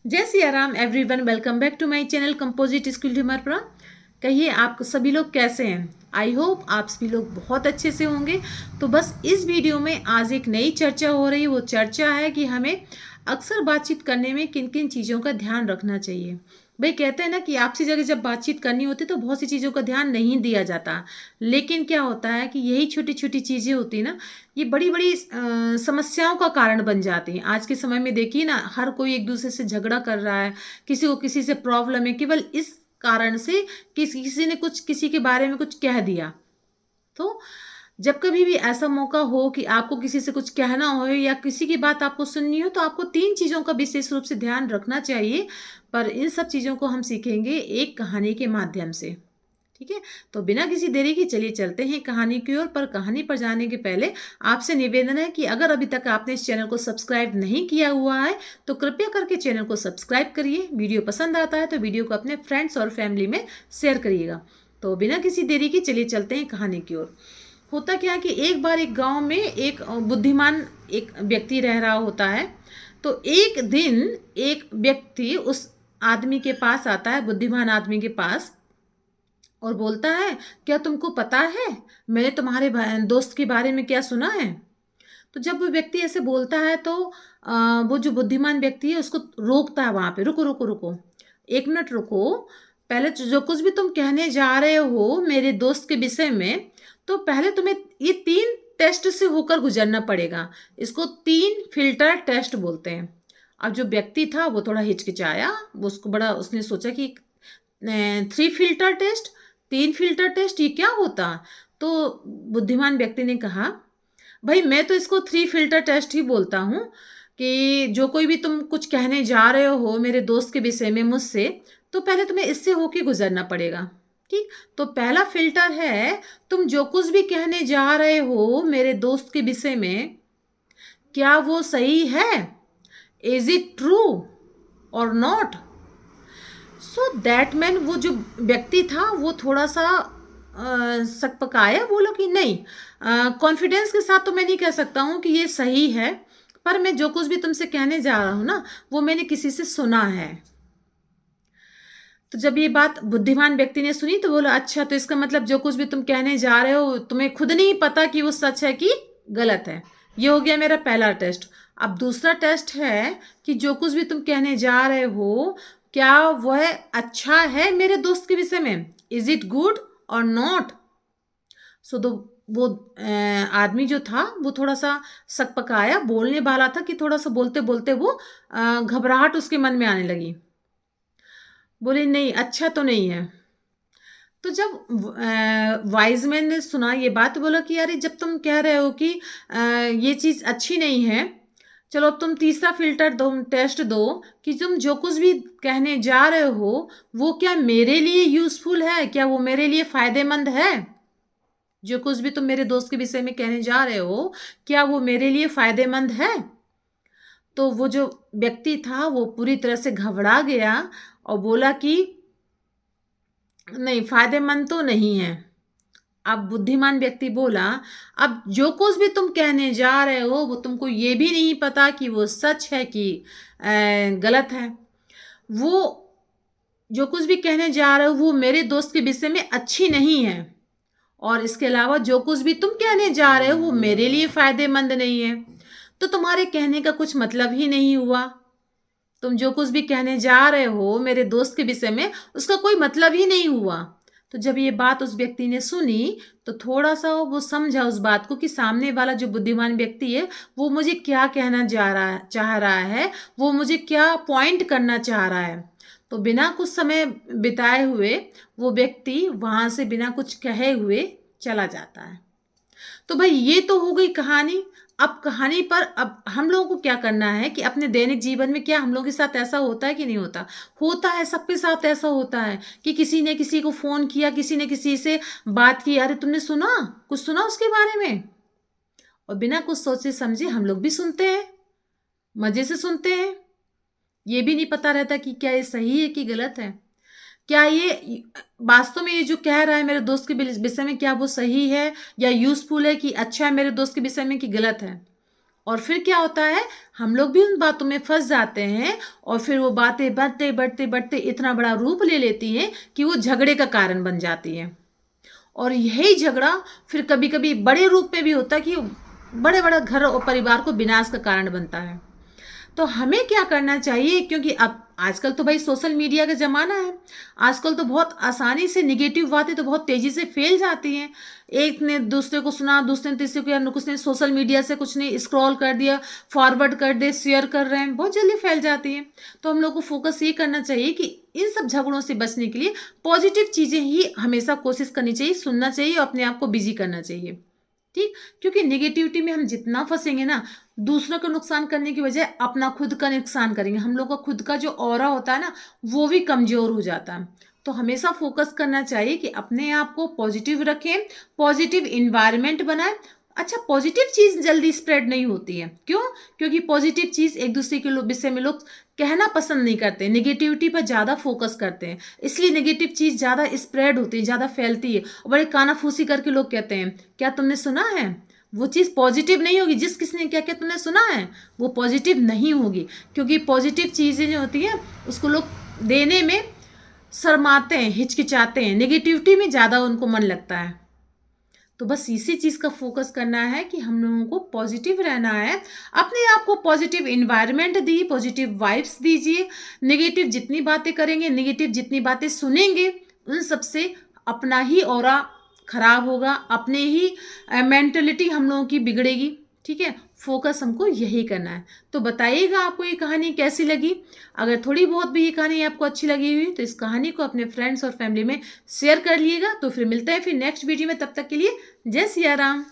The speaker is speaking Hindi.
जय Siya Ram everyone, welcome back to my channel composite school Dhimarpura. कहिए आप सभी लोग कैसे हैं। आई होप आप सभी लोग बहुत अच्छे से होंगे। तो बस इस वीडियो में आज एक नई चर्चा हो रही है। वो चर्चा है कि हमें अक्सर बातचीत करने में किन किन चीज़ों का ध्यान रखना चाहिए। भाई कहते हैं ना कि आपसी जगह जब बातचीत करनी होती है तो बहुत सी चीज़ों का ध्यान नहीं दिया जाता, लेकिन क्या होता है कि यही छोटी छोटी चीज़ें होती है ना, ये बड़ी बड़ी समस्याओं का कारण बन जाती हैं। आज के समय में देखिए ना, हर कोई एक दूसरे से झगड़ा कर रहा है, किसी को किसी से प्रॉब्लम है, केवल इस कारण से किसी ने कुछ किसी के बारे में कुछ कह दिया। तो जब कभी भी ऐसा मौका हो कि आपको किसी से कुछ कहना हो या किसी की बात आपको सुननी हो, तो आपको तीन चीज़ों का विशेष रूप से ध्यान रखना चाहिए। पर इन सब चीज़ों को हम सीखेंगे एक कहानी के माध्यम से। ठीक है, तो बिना किसी देरी की चलिए चलते हैं कहानी की ओर। पर कहानी पर जाने के पहले आपसे निवेदन है कि अगर अभी तक आपने इस चैनल को सब्सक्राइब नहीं किया हुआ है तो कृपया करके चैनल को सब्सक्राइब करिए। वीडियो पसंद आता है तो वीडियो को अपने फ्रेंड्स और फैमिली में शेयर करिएगा। तो बिना किसी देरी की चलिए चलते हैं कहानी की ओर। होता क्या है कि एक बार एक गांव में एक बुद्धिमान एक व्यक्ति रह रहा होता है। तो एक दिन एक व्यक्ति उस आदमी के पास आता है, बुद्धिमान आदमी के पास, और बोलता है, क्या तुमको पता है मैंने तुम्हारे दोस्त के बारे में क्या सुना है। तो जब वो व्यक्ति ऐसे बोलता है तो वो जो बुद्धिमान व्यक्ति है उसको रोकता है वहाँ पे। रुको रुको रुको, एक मिनट रुको। पहले जो कुछ भी तुम कहने जा रहे हो मेरे दोस्त के विषय में, तो पहले तुम्हें ये 3 टेस्ट से होकर गुजरना पड़ेगा। इसको 3 फिल्टर टेस्ट बोलते हैं। अब जो व्यक्ति था वो थोड़ा हिचकिचाया, वो उसको बड़ा उसने सोचा कि 3 फिल्टर टेस्ट, 3 फिल्टर टेस्ट ये क्या होता। तो बुद्धिमान व्यक्ति ने कहा, भाई मैं तो इसको 3 फिल्टर टेस्ट ही बोलता हूँ कि जो कोई भी तुम कुछ कहने जा रहे हो मेरे दोस्त के विषय में मुझसे, तो पहले तुम्हें इससे होके गुजरना पड़ेगा। ठीक, तो पहला फिल्टर है, तुम जो कुछ भी कहने जा रहे हो मेरे दोस्त के विषय में, क्या वो सही है, इज इट ट्रू और नॉट। सो दैट मैन, वो जो व्यक्ति था वो थोड़ा सा सकपकाया, बोलो कि नहीं, कॉन्फिडेंस के साथ तो मैं नहीं कह सकता हूँ कि ये सही है, पर मैं जो कुछ भी तुमसे कहने जा रहा हूँ ना वो मैंने किसी से सुना है। तो जब ये बात बुद्धिमान व्यक्ति ने सुनी तो बोला, अच्छा तो इसका मतलब जो कुछ भी तुम कहने जा रहे हो तुम्हें खुद नहीं पता कि वो सच है कि गलत है। ये हो गया मेरा पहला टेस्ट। अब दूसरा टेस्ट है कि जो कुछ भी तुम कहने जा रहे हो क्या वह अच्छा है मेरे दोस्त के विषय में, इज इट गुड और नॉट। सो तो वो आदमी जो था वो थोड़ा सा सकपकाया, बोलने वाला था कि थोड़ा सा बोलते बोलते वो घबराहट उसके मन में आने लगी। बोले नहीं, अच्छा तो नहीं है। तो जब वाइज मैन ने सुना ये बात, बोला कि यार जब तुम कह रहे हो कि ये चीज़ अच्छी नहीं है, चलो अब तुम तीसरा फिल्टर दो, टेस्ट दो कि तुम जो कुछ भी कहने जा रहे हो वो क्या मेरे लिए यूज़फुल है, क्या वो मेरे लिए फ़ायदेमंद है। जो कुछ भी तुम मेरे दोस्त के विषय में कहने जा रहे हो क्या वो मेरे लिए फ़ायदेमंद है। तो वो जो व्यक्ति था वो पूरी तरह से घबरा गया और बोला कि नहीं, फ़ायदेमंद तो नहीं है। अब बुद्धिमान व्यक्ति बोला, अब जो कुछ भी तुम कहने जा रहे हो वो तुमको ये भी नहीं पता कि वो सच है कि गलत है। वो जो कुछ भी कहने जा रहे हो वो मेरे दोस्त के विषय में अच्छी नहीं है, और इसके अलावा जो कुछ भी तुम कहने जा रहे हो वो मेरे लिए फ़ायदेमंद नहीं है। तो तुम्हारे कहने का कुछ मतलब ही नहीं हुआ। तुम जो कुछ भी कहने जा रहे हो मेरे दोस्त के विषय में उसका कोई मतलब ही नहीं हुआ। तो जब ये बात उस व्यक्ति ने सुनी तो थोड़ा सा वो समझा उस बात को कि सामने वाला जो बुद्धिमान व्यक्ति है वो मुझे क्या कहना चाह रहा है, वो मुझे क्या पॉइंट करना चाह रहा है। तो बिना कुछ समय बिताए हुए वो व्यक्ति वहाँ से बिना कुछ कहे हुए चला जाता है। तो भाई ये तो हो गई कहानी। अब कहानी पर अब हम लोगों को क्या करना है कि अपने दैनिक जीवन में क्या हम लोगों के साथ ऐसा होता है कि नहीं होता। होता है, सबके साथ ऐसा होता है कि किसी ने किसी को फ़ोन किया, किसी ने किसी से बात की, अरे तुमने सुना, कुछ सुना उसके बारे में, और बिना कुछ सोचे समझे हम लोग भी सुनते हैं, मज़े से सुनते हैं। ये भी नहीं पता रहता कि क्या ये सही है कि गलत है, क्या ये वास्तव में ये जो कह रहा है मेरे दोस्त के विषय में क्या वो सही है या यूज़फुल है कि अच्छा है मेरे दोस्त के विषय में कि गलत है। और फिर क्या होता है, हम लोग भी उन बातों में फंस जाते हैं और फिर वो बातें बढ़ते बढ़ते बढ़ते इतना बड़ा रूप ले लेती हैं कि वो झगड़े का कारण बन जाती हैं। और यही झगड़ा फिर कभी कभी बड़े रूप में भी होता है कि बड़े बड़े घर और परिवार को विनाश का कारण बनता है। तो हमें क्या करना चाहिए, क्योंकि अब आजकल तो भाई सोशल मीडिया का ज़माना है, आजकल तो बहुत आसानी से निगेटिव बातें तो बहुत तेज़ी से फैल जाती हैं। एक ने दूसरे को सुना, दूसरे ने तीसरे को, या कुछ ने सोशल मीडिया से कुछ ने स्क्रॉल कर दिया, फॉरवर्ड कर दे, शेयर कर रहे हैं, बहुत जल्दी फैल जाती हैं। तो हम लोग को फोकस ये करना चाहिए कि इन सब झगड़ों से बचने के लिए पॉजिटिव चीज़ें ही हमेशा कोशिश करनी चाहिए, सुनना चाहिए और अपने आप को बिजी करना चाहिए। ठीक, क्योंकि नेगेटिविटी में हम जितना फंसेंगे ना, दूसरों को नुकसान करने की बजाय अपना खुद का नुकसान करेंगे। हम लोग का खुद का जो ऑरा होता है ना, वो भी कमज़ोर हो जाता है। तो हमेशा फोकस करना चाहिए कि अपने आप को पॉजिटिव रखें, पॉजिटिव इन्वायरमेंट बनाएं। अच्छा, पॉजिटिव चीज़ जल्दी स्प्रेड नहीं होती है, क्यों? क्योंकि पॉजिटिव चीज़ एक दूसरे के विषय में लोग कहना पसंद नहीं करते, नेगेटिविटी पर ज़्यादा फोकस करते हैं, इसलिए नेगेटिव चीज़ ज़्यादा स्प्रेड होती है, ज़्यादा फैलती है। और बड़े कानाफूसी करके लोग कहते हैं, क्या तुमने सुना है, वो चीज़ पॉजिटिव नहीं होगी। जिस किसी ने क्या क्या तुमने सुना है, वो पॉजिटिव नहीं होगी। क्योंकि पॉजिटिव चीज़ें जो होती हैं उसको लोग देने में शर्माते हैं, हिचकिचाते हैं, नेगेटिविटी में ज़्यादा उनको मन लगता है। तो बस इसी चीज़ का फोकस करना है कि हम लोगों को पॉजिटिव रहना है, अपने आप को पॉजिटिव इन्वायरमेंट दी, पॉजिटिव वाइब्स दीजिए। नेगेटिव जितनी बातें करेंगे, नेगेटिव जितनी बातें सुनेंगे, उन सब से अपना ही ऑरा खराब होगा, अपने ही मेंटलिटी हम लोगों की बिगड़ेगी। ठीक है, फोकस हमको यही करना है। तो बताइएगा आपको ये कहानी कैसी लगी। अगर थोड़ी बहुत भी ये कहानी आपको अच्छी लगी हुई तो इस कहानी को अपने फ्रेंड्स और फैमिली में शेयर कर लिएगा। तो फिर मिलते हैं फिर नेक्स्ट वीडियो में, तब तक के लिए जय सिया राम।